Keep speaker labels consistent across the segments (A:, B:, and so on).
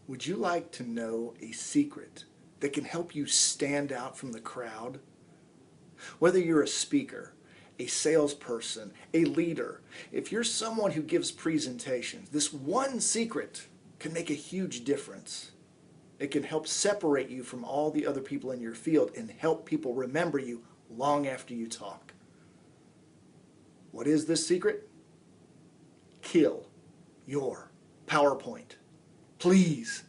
A: Would you like to know a secret that can help you stand out from the crowd? Whether you're a speaker, a salesperson, a leader, if you're someone who gives presentations, this one secret can make a huge difference. It can help separate you from all the other people in your field and help people remember you long after you talk. What is this secret? Kill your PowerPoint. Please.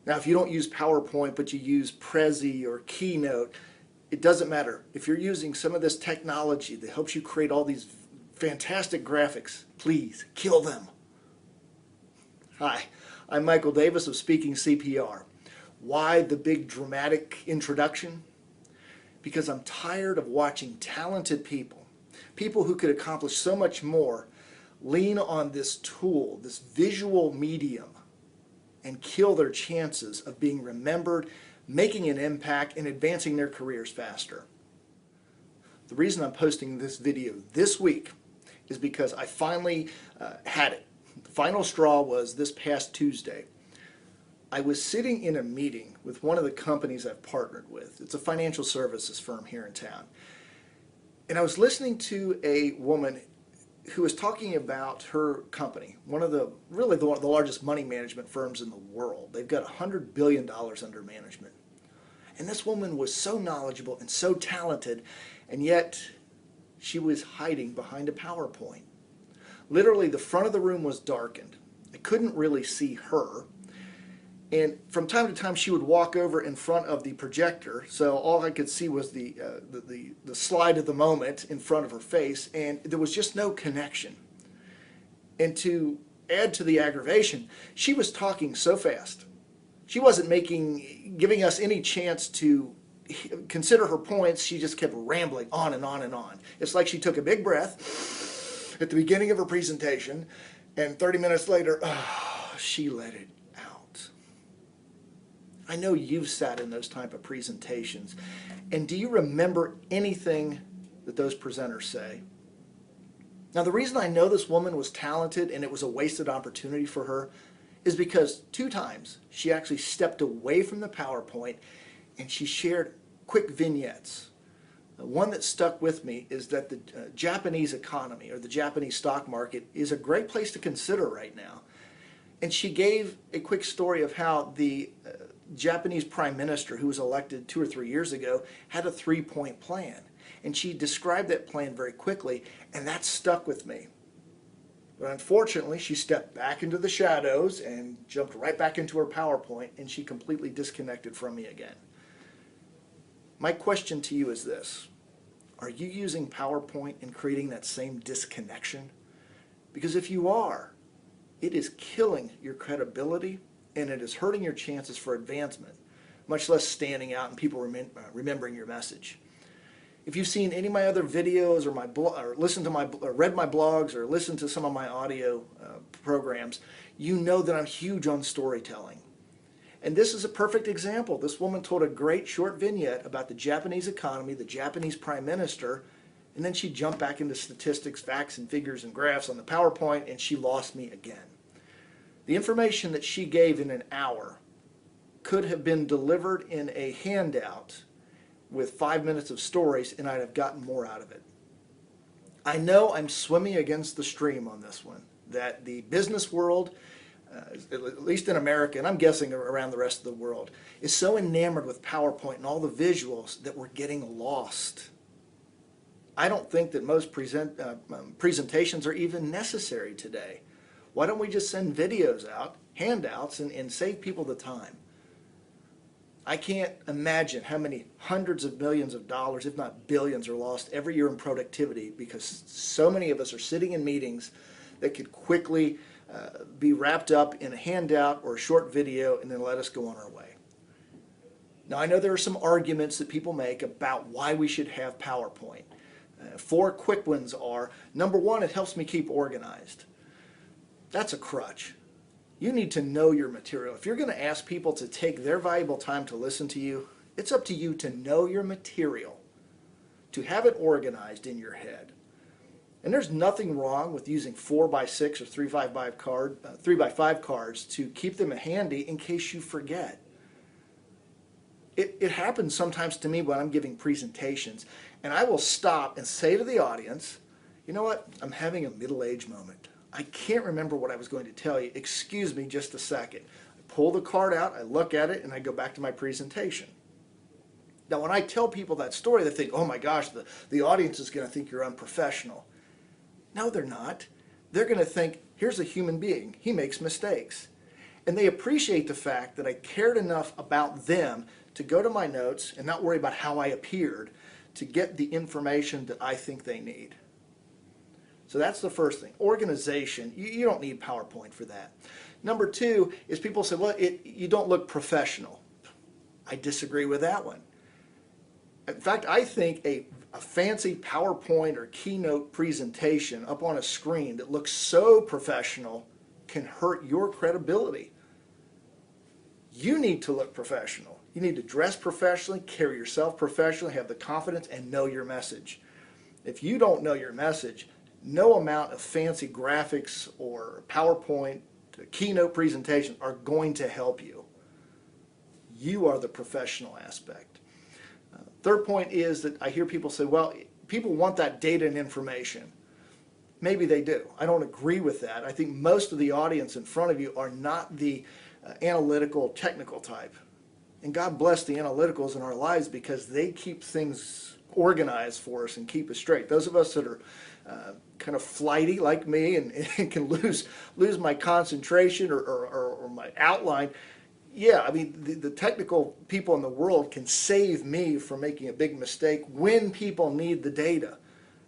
A: Now, if you don't use PowerPoint, but you use Prezi or Keynote, it doesn't matter. If you're using some of this technology that helps you create all these fantastic graphics, please kill them. Hi, I'm Michael Davis of Speaking CPR. Why the big dramatic introduction? Because I'm tired of watching talented people who could accomplish so much more, lean on this tool, this visual medium, and kill their chances of being remembered, making an impact, and advancing their careers faster. The reason I'm posting this video this week is because I finally had it. The final straw was this past Tuesday. I was sitting in a meeting with one of the companies I've partnered with. It's a financial services firm here in town. And I was listening to a woman who was talking about her company, one of the largest money management firms in the world. They've got $100 billion under management. And this woman was so knowledgeable and so talented, and yet she was hiding behind a PowerPoint. Literally, the front of the room was darkened. I couldn't really see her. And from time to time, she would walk over in front of the projector, so all I could see was the slide of the moment in front of her face, and there was just no connection. And to add to the aggravation, she was talking so fast. She wasn't giving us any chance to consider her points. She just kept rambling on and on and on. It's like she took a big breath at the beginning of her presentation, and 30 minutes later, she let it out. I know you've sat in those type of presentations, and do you remember anything that those presenters say? Now, the reason I know this woman was talented and it was a wasted opportunity for her is because 2 times she actually stepped away from the PowerPoint and she shared quick vignettes. One that stuck with me is that the Japanese economy or the Japanese stock market is a great place to consider right now. And she gave a quick story of how the Japanese prime minister who was elected 2 or 3 years ago had a 3-point plan. And she described that plan very quickly, and that stuck with me. But unfortunately, she stepped back into the shadows and jumped right back into her PowerPoint, and she completely disconnected from me again. My question to you is this: are you using PowerPoint and creating that same disconnection? Because if you are, it is killing your credibility and it is hurting your chances for advancement, much less standing out and people remembering your message. If you've seen any of my other videos or read my blogs or listened to some of my audio programs, you know that I'm huge on storytelling. And this is a perfect example. This woman told a great short vignette about the Japanese economy, the Japanese prime minister, and then she jumped back into statistics, facts, and figures and graphs on the PowerPoint, and she lost me again. The information that she gave in an hour could have been delivered in a handout with 5 minutes of stories, and I'd have gotten more out of it. I know I'm swimming against the stream on this one, that the business world, at least in America, and I'm guessing around the rest of the world, is so enamored with PowerPoint and all the visuals that we're getting lost. I don't think that most presentations are even necessary today. Why don't we just send videos out, handouts, and save people the time? I can't imagine how many hundreds of millions of dollars, if not billions, are lost every year in productivity because so many of us are sitting in meetings that could quickly be wrapped up in a handout or a short video and then let us go on our way. Now, I know there are some arguments that people make about why we should have PowerPoint. 4 quick ones are, number 1, it helps me keep organized. That's a crutch. You need to know your material. If you're going to ask people to take their valuable time to listen to you, it's up to you to know your material, to have it organized in your head. And there's nothing wrong with using 4x6 or 3x5 cards to keep them handy in case you forget. It happens sometimes to me when I'm giving presentations, and I will stop and say to the audience, you know what, I'm having a middle-age moment. I can't remember what I was going to tell you. Excuse me just a second. I pull the card out, I look at it, and I go back to my presentation. Now, when I tell people that story, they think, oh my gosh, the audience is going to think you're unprofessional. No, they're not. They're going to think, here's a human being. He makes mistakes. And they appreciate the fact that I cared enough about them to go to my notes and not worry about how I appeared to get the information that I think they need. So that's the first thing. Organization, you don't need PowerPoint for that. Number two is people say, well, you don't look professional. I disagree with that one. In fact, I think a fancy PowerPoint or keynote presentation up on a screen that looks so professional can hurt your credibility. You need to look professional. You need to dress professionally, carry yourself professionally, have the confidence, and know your message. If you don't know your message, no amount of fancy graphics or PowerPoint, keynote presentation are going to help you. You are the professional aspect. Third point is that I hear people say, well, people want that data and information. Maybe they do. I don't agree with that. I think most of the audience in front of you are not the analytical, technical type. And God bless the analyticals in our lives because they keep things organized for us and keep us straight. Those of us that are kind of flighty like me and can lose my concentration or my outline, yeah, I mean, the technical people in the world can save me from making a big mistake when people need the data.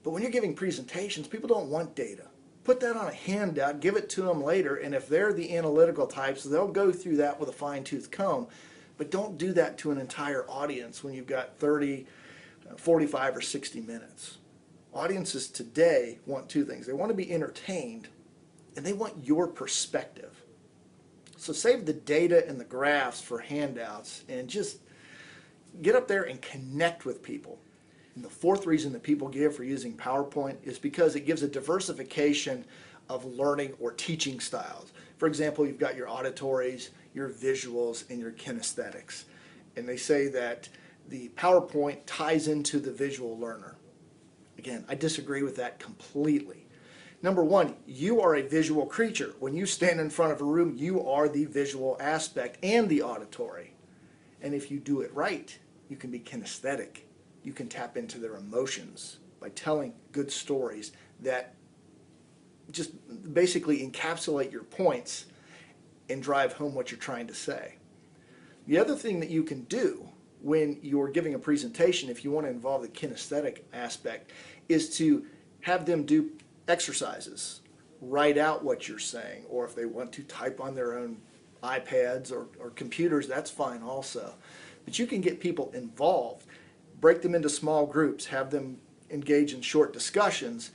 A: But when you're giving presentations, people don't want data. Put that on a handout, give it to them later, and if they're the analytical types, they'll go through that with a fine-tooth comb. But don't do that to an entire audience when you've got 30, 45, or 60 minutes. Audiences today want two things. They want to be entertained, and they want your perspective. So save the data and the graphs for handouts and just get up there and connect with people. And the fourth reason that people give for using PowerPoint is because it gives a diversification of learning or teaching styles. For example, you've got your auditories, your visuals, and your kinesthetics. And they say that the PowerPoint ties into the visual learner. Again, I disagree with that completely. Number one, you are a visual creature. When you stand in front of a room, you are the visual aspect and the auditory. And if you do it right, you can be kinesthetic. You can tap into their emotions by telling good stories that just basically encapsulate your points and drive home what you're trying to say. The other thing that you can do when you're giving a presentation, if you want to involve the kinesthetic aspect, is to have them do exercises. Write out what you're saying, or if they want to type on their own iPads or computers, that's fine also. But you can get people involved, break them into small groups, have them engage in short discussions.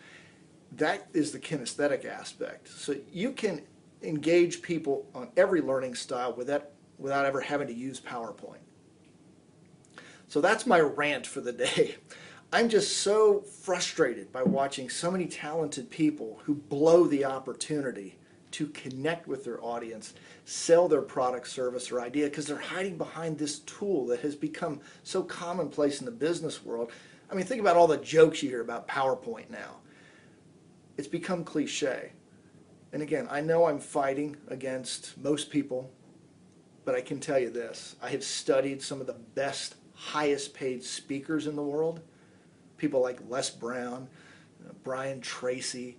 A: That is the kinesthetic aspect. So you can engage people on every learning style without ever having to use PowerPoint. So that's my rant for the day. I'm just so frustrated by watching so many talented people who blow the opportunity to connect with their audience, sell their product, service, or idea because they're hiding behind this tool that has become so commonplace in the business world. I mean, think about all the jokes you hear about PowerPoint now. It's become cliche. And again, I know I'm fighting against most people, but I can tell you this. I have studied some of the best, highest paid speakers in the world. People like Les Brown, Brian Tracy,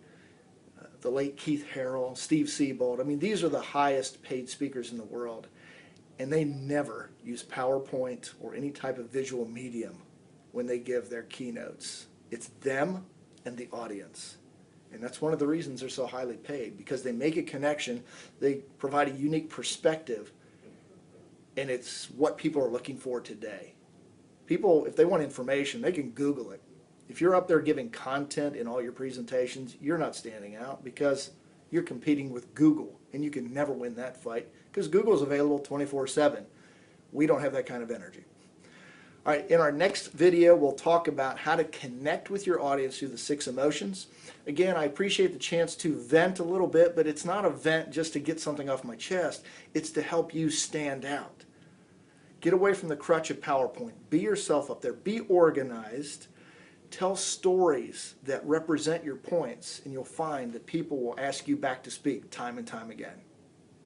A: the late Keith Harrell, Steve Siebold. I mean, these are the highest paid speakers in the world. And they never use PowerPoint or any type of visual medium when they give their keynotes. It's them and the audience. And that's one of the reasons they're so highly paid, because they make a connection, they provide a unique perspective, and it's what people are looking for today. People, if they want information, they can Google it. If you're up there giving content in all your presentations, you're not standing out because you're competing with Google, and you can never win that fight because Google is available 24/7. We don't have that kind of energy. All right, in our next video, we'll talk about how to connect with your audience through the 6 emotions. Again, I appreciate the chance to vent a little bit, but it's not a vent just to get something off my chest. It's to help you stand out. Get away from the crutch of PowerPoint. Be yourself up there. Be organized. Tell stories that represent your points, and you'll find that people will ask you back to speak time and time again.